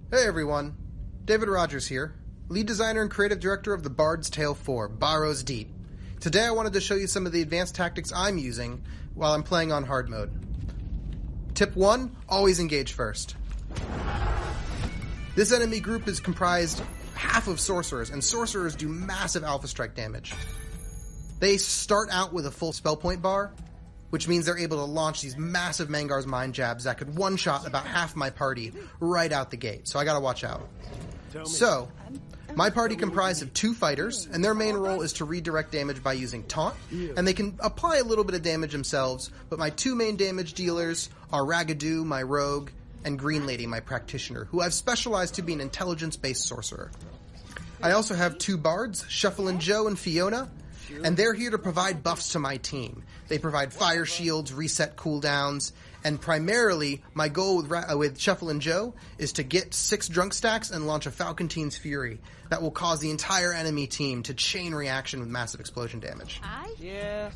Hey everyone, David Rogers here, lead designer and creative director of The Bard's Tale 4, Barrows Deep. Today I wanted to show you some of the advanced tactics I'm using while I'm playing on hard mode. Tip 1, always engage first. This enemy group is comprised half of sorcerers, and sorcerers do massive alpha strike damage. They start out with a full spell point bar, which means they're able to launch these massive Mangar's Mind jabs that could one-shot about half my party right out the gate, so I gotta watch out. So, my party comprised of 2 fighters, and their main role is to redirect damage by using taunt, and they can apply a little bit of damage themselves, but my 2 main damage dealers are Raggedoo, my rogue, and Green Lady, my practitioner, who I've specialized to be an intelligence-based sorcerer. I also have 2 bards, Shuffle and Joe and Fiona, and they're here to provide buffs to my team. They provide fire shields, reset cooldowns, and primarily my goal with Shuffle and Joe is to get 6 drunk stacks and launch a Falconteen's Fury that will cause the entire enemy team to chain reaction with massive explosion damage. Yeah.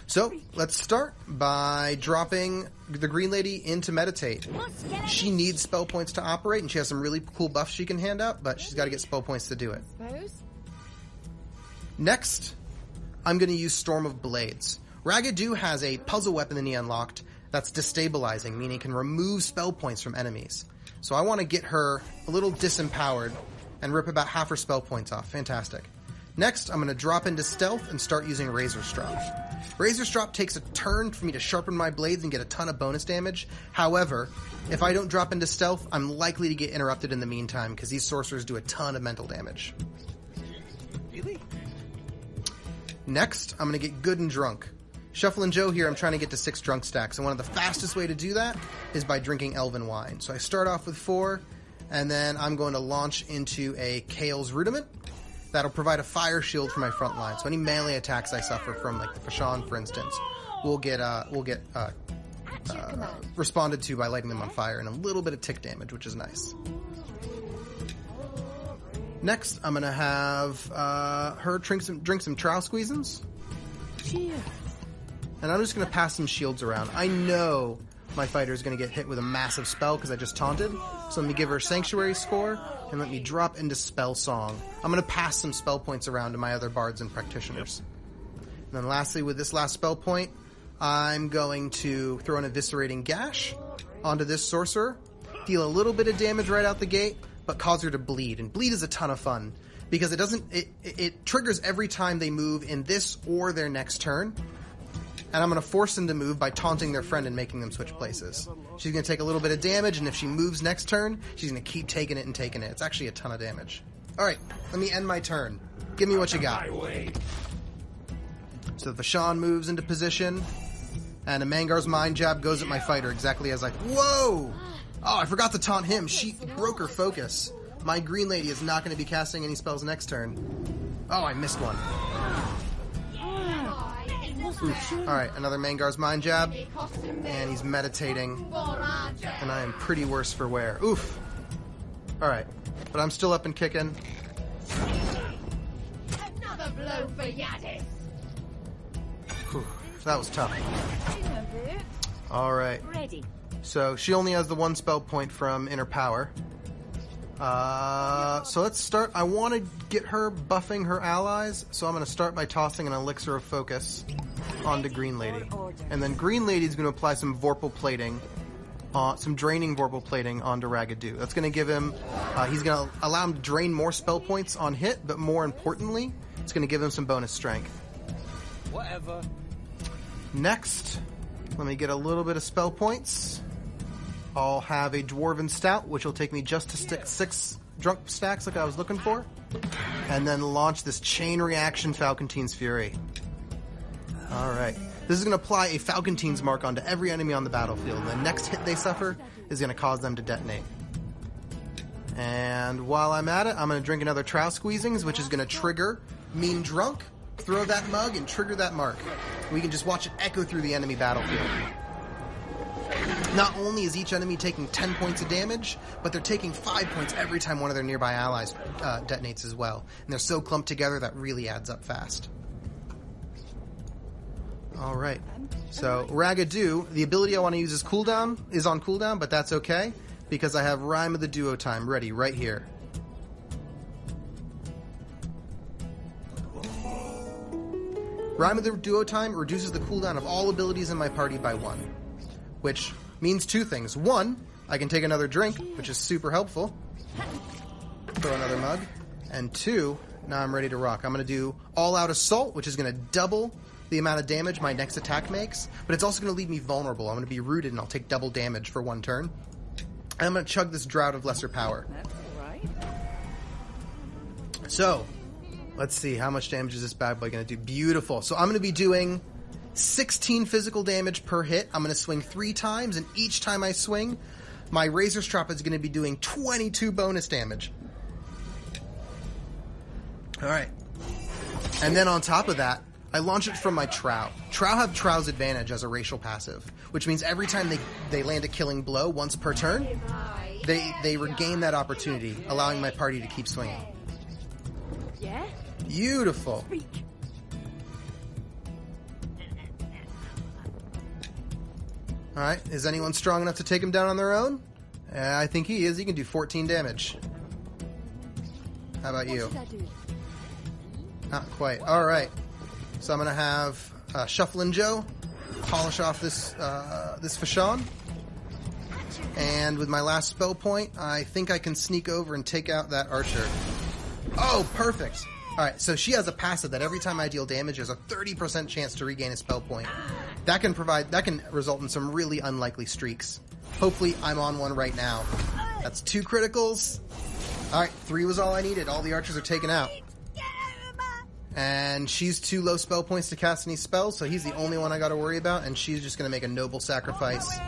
So, let's start by dropping the Green Lady into Meditate. She needs spell points to operate, and she has some really cool buffs she can hand out, but she's got to get spell points to do it. Next, I'm going to use Storm of Blades. Raggedoo has a puzzle weapon that he unlocked that's destabilizing, meaning it can remove spell points from enemies. So I want to get her a little disempowered and rip about half her spell points off. Fantastic. Next, I'm going to drop into Stealth and start using Razor Strop. Razor Strop takes a turn for me to sharpen my blades and get a ton of bonus damage. However, if I don't drop into Stealth, I'm likely to get interrupted in the meantime because these sorcerers do a ton of mental damage. Really? Next, I'm going to get good and drunk. Shuffle and Joe here, I'm trying to get to 6 drunk stacks, and one of the fastest way to do that is by drinking Elven Wine. So I start off with 4, and then I'm going to launch into a Kale's Rudiment. That'll provide a fire shield for my front line. So any melee attacks I suffer from, like the Fashawn, for instance, will get responded to by lighting them on fire, and a little bit of tick damage, which is nice. Next, I'm going to have her drink some Trial Squeezins. And I'm just going to pass some shields around. I know my fighter is going to get hit with a massive spell because I just taunted. So let me give her a Sanctuary score, and let me drop into Spell Song. I'm going to pass some spell points around to my other bards and practitioners. And then lastly, with this last spell point, I'm going to throw an Eviscerating Gash onto this sorcerer, deal a little bit of damage right out the gate, but cause her to bleed. And bleed is a ton of fun because it triggers every time they move in this or their next turn. And I'm going to force them to move by taunting their friend and making them switch places. She's going to take a little bit of damage, and if she moves next turn, she's going to keep taking it and taking it. It's actually a ton of damage. Alright, let me end my turn. Give me what you got. So the Fashawn moves into position, and a Mangar's Mind jab goes at my fighter exactly as Whoa! Oh, I forgot to taunt him. She broke her focus. My Green Lady is not going to be casting any spells next turn. Oh, I missed one. Alright, another Mangar's Mind jab, and he's meditating, and I am pretty worse for wear. Oof. Alright, but I'm still up and kicking. Another blow for Yadis. Whew, that was tough. Alright, so she only has the 1 spell point from Inner Power. So let's start. I want to get her buffing her allies, so I'm going to start by tossing an Elixir of Focus onto Green Lady. And then Green Lady's going to apply some Vorpal Plating, some draining Vorpal Plating onto Raggedoo. That's going to give him, he's going to allow him to drain more spell points on hit, but more importantly, it's going to give him some bonus strength. Whatever. Next, let me get a little bit of spell points. I'll have a Dwarven Stout, which will take me just to stick 6 drunk stacks like I was looking for. And then launch this Chain Reaction Falconteen's Fury. Alright. This is going to apply a Falconteen's mark onto every enemy on the battlefield. The next hit they suffer is going to cause them to detonate. And while I'm at it, I'm going to drink another Trial Squeezings, which is going to trigger Mean Drunk, throw that mug, and trigger that mark. We can just watch it echo through the enemy battlefield. Not only is each enemy taking 10 points of damage, but they're taking 5 points every time one of their nearby allies detonates as well. And they're so clumped together that really adds up fast. Alright, so Raggedoo, the ability I want to use is on cooldown, but that's okay. because I have Rhyme of the Duo Time ready right here. Rhyme of the Duo Time reduces the cooldown of all abilities in my party by 1, which means 2 things. 1, I can take another drink, which is super helpful. Throw another mug. And 2, now I'm ready to rock. I'm going to do All-Out Assault, which is going to double the amount of damage my next attack makes, but it's also going to leave me vulnerable. I'm going to be rooted and I'll take double damage for 1 turn. And I'm going to chug this Drought of Lesser Power. That's all right. So, let's see, how much damage is this bad boy going to do? Beautiful. So I'm going to be doing 16 physical damage per hit. I'm going to swing 3 times, and each time I swing, my Razor Strap is going to be doing 22 bonus damage. Alright. And then on top of that, I launch it from my Trow. Trow have Trow's Advantage as a racial passive, which means every time they land a killing blow once per turn, they regain that opportunity, allowing my party to keep swinging. Yeah? Beautiful. Speak. Alright, is anyone strong enough to take him down on their own? I think he is. He can do 14 damage. How about you? What should I do? Not quite. Alright. So I'm going to have Shufflin' Joe polish off this Fashawn. And with my last spell point, I think I can sneak over and take out that archer. Oh, perfect. Alright, so she has a passive that every time I deal damage, there's a 30% chance to regain a spell point. That can result in some really unlikely streaks. Hopefully, I'm on one right now. That's 2 criticals. Alright, 3 was all I needed. All the archers are taken out. And she's 2 low spell points to cast any spells, so he's the only one I gotta worry about, and she's just gonna make a noble sacrifice.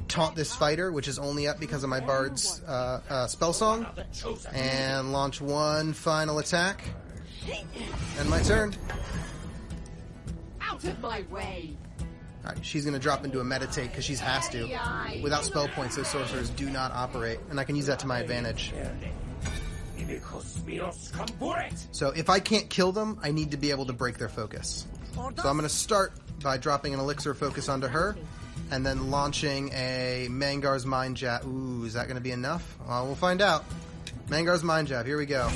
Taunt this fighter, which is only up because of my bard's spell song, and launch 1 final attack. And my turn. Out of my way! Alright, she's gonna drop into a meditate because she has to. Without spell points, those sorcerers do not operate, and I can use that to my advantage. So if I can't kill them, I need to be able to break their focus. So I'm going to start by dropping an elixir focus onto her, and then launching a Mangar's Mind Jab. Ooh, is that going to be enough? Well, we'll find out. Mangar's Mind Jab, here we go.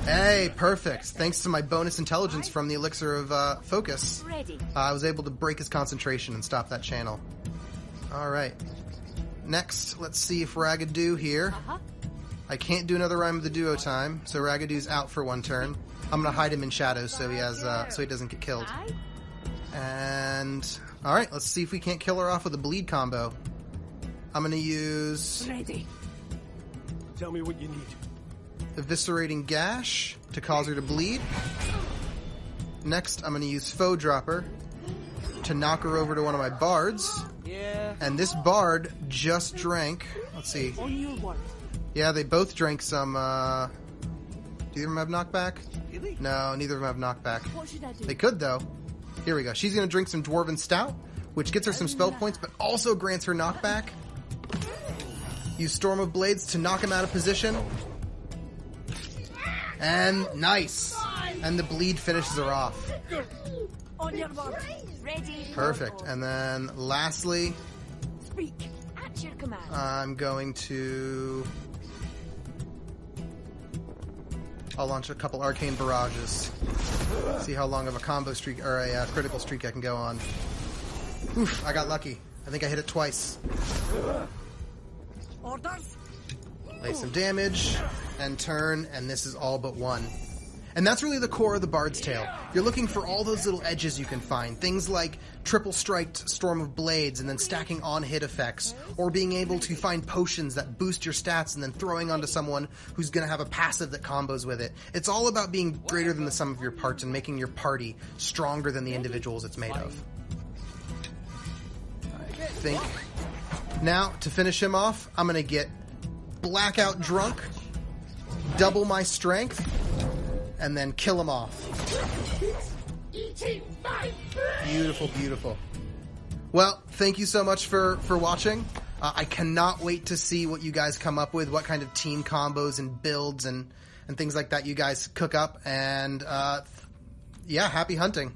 Hey, perfect. Thanks to my bonus intelligence from the elixir of focus, I was able to break his concentration and stop that channel. Alright. Next, let's see if Raggedoo here. I can't do another Rhyme of the Duo Time, so Raggedoo's out for 1 turn. I'm gonna hide him in shadows so he has so he doesn't get killed. And alright, let's see if we can't kill her off with a bleed combo. I'm gonna use Tell me what you need. Eviscerating Gash to cause her to bleed. Next, I'm gonna use Foe Dropper to knock her over to one of my bards. Yeah. And this bard just drank. Let's see. On your word. Yeah, they both drank some. Do either of them have knockback? Really? No, neither of them have knockback. What should I do? They could though. Here we go. She's gonna drink some Dwarven Stout, which gets her some spell points, but also grants her knockback. Use Storm of Blades to knock him out of position. And nice. And the bleed finishes her off. On your word. Ready. Perfect. And then lastly, Speak. At your command. I'm going to... I'll launch a couple Arcane Barrages. See how long of a combo streak, or a critical streak I can go on. Oof, I got lucky. I think I hit it twice. Orders. Lay some damage, and turn, and this is all but 1. And that's really the core of the Bard's Tale. You're looking for all those little edges you can find. Things like triple striked Storm of Blades and then stacking on hit effects. Or being able to find potions that boost your stats and then throwing onto someone who's going to have a passive that combos with it. It's all about being greater than the sum of your parts and making your party stronger than the individuals it's made of. I think... Now, to finish him off, I'm going to get blackout drunk, double my strength, and then kill him off. Beautiful, beautiful. Well, thank you so much for watching. I cannot wait to see what you guys come up with, what kind of team combos and builds and things like that you guys cook up. And yeah, happy hunting.